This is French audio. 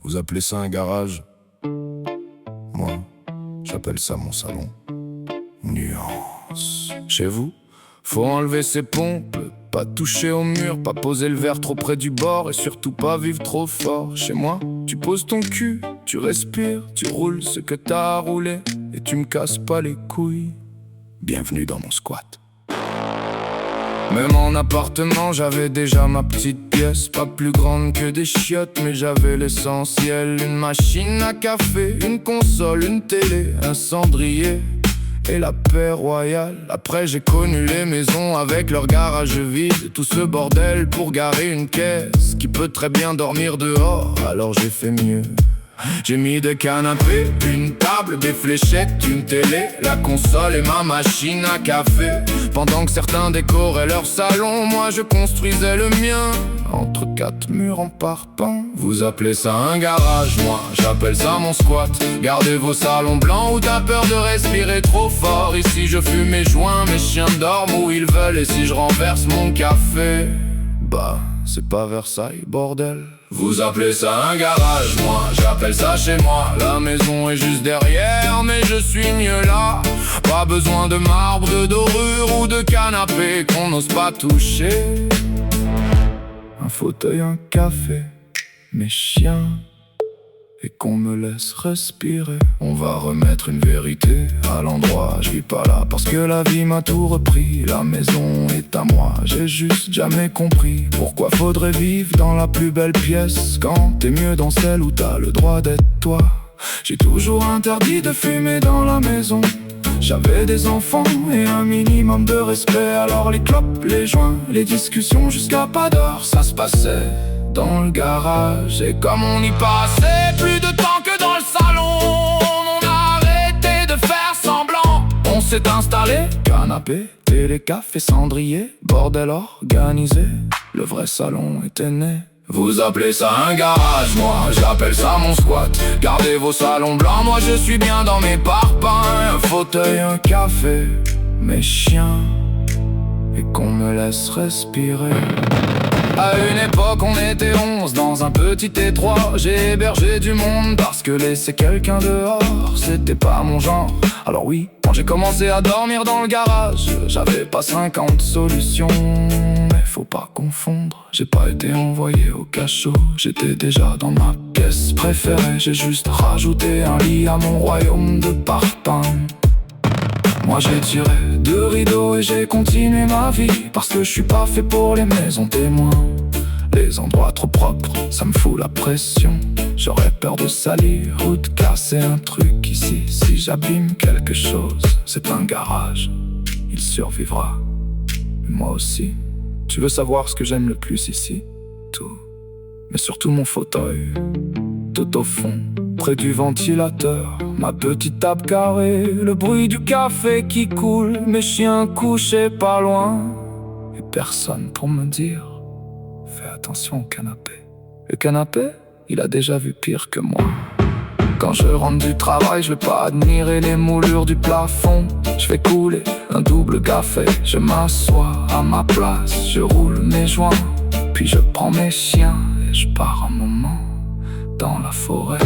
Vous appelez ça un garage? Moi, j'appelle ça mon salon. Nuance. Chez vous, faut enlever ses pompes, pas toucher au mur, pas poser le verre trop près du bord et surtout pas vivre trop fort. Chez moi, tu poses ton cul, tu respires, tu roules ce que t'as à rouler et tu me casses pas les couilles. Bienvenue dans mon squat. Même en appartement, j'avais déjà ma petite pièce, pas plus grande que des chiottes, mais j'avais l'essentiel. Une machine à café, une console, une télé, un cendrier et la paix royale. Après j'ai connu les maisons avec leur garage vide, tout ce bordel pour garer une caisse qui peut très bien dormir dehors. Alors j'ai fait mieux. J'ai mis des canapés, une table, des fléchettes, une télé, la console et ma machine à café. Pendant que certains décoraient leur salon, moi je construisais le mien entre quatre murs en parpaing. Vous appelez ça un garage, moi j'appelle ça mon squat. Gardez vos salons blancs où t'as peur de respirer trop fort. Ici je fume mes joints, mes chiens dorment où ils veulent. Et si je renverse mon café, bah c'est pas Versailles, bordel. Vous appelez ça un garage, moi j'appelle ça chez moi. La maison est juste derrière, mais je suis mieux là. Pas besoin de marbre, de dorure ou de canapé qu'on n'ose pas toucher. Un fauteuil, un café, mes chiens, et qu'on me laisse respirer. On va remettre une vérité à l'endroit. Je vis pas là parce que la vie m'a tout repris. La maison est à moi, j'ai juste jamais compris pourquoi faudrait vivre dans la plus belle pièce quand t'es mieux dans celle où t'as le droit d'être toi. J'ai toujours interdit de fumer dans la maison. J'avais des enfants et un minimum de respect. Alors les clopes, les joints, les discussions jusqu'à pas d'heure, ça se passait dans le garage. Et comme on y passait plus de temps que dans le salon, on a arrêté de faire semblant. On s'est installé, canapé, télé, café, cendrier, bordel organisé. Le vrai salon était né. Vous appelez ça un garage, moi j'appelle ça mon squat. Gardez vos salons blancs, moi je suis bien dans mes parpaings. Un fauteuil, un café, mes chiens, et qu'on me laisse respirer. À une époque on était 11 dans un petit étroit. J'ai hébergé du monde parce que laisser quelqu'un dehors c'était pas mon genre. Alors oui, quand j'ai commencé à dormir dans le garage, j'avais pas 50 solutions. Mais faut pas confondre, j'ai pas été envoyé au cachot. J'étais déjà dans ma pièce préférée. J'ai juste rajouté un lit à mon royaume de parpaing. Moi j'ai tiré deux rideaux et j'ai continué ma vie, parce que je suis pas fait pour les maisons témoins. Les endroits trop propres, ça me fout la pression. J'aurais peur de salir ou de casser un truc ici. Si j'abîme quelque chose, c'est un garage, il survivra, et moi aussi. Tu veux savoir ce que j'aime le plus ici? Tout, mais surtout mon fauteuil, tout au fond, près du ventilateur. Ma petite table carrée, le bruit du café qui coule, mes chiens couchés pas loin, et personne pour me dire fais attention au canapé. Le canapé, il a déjà vu pire que moi. Quand je rentre du travail, je vais pas admirer les moulures du plafond. Je fais couler un double café, je m'assois à ma place, je roule mes joints, puis je prends mes chiens et je pars un moment dans la forêt.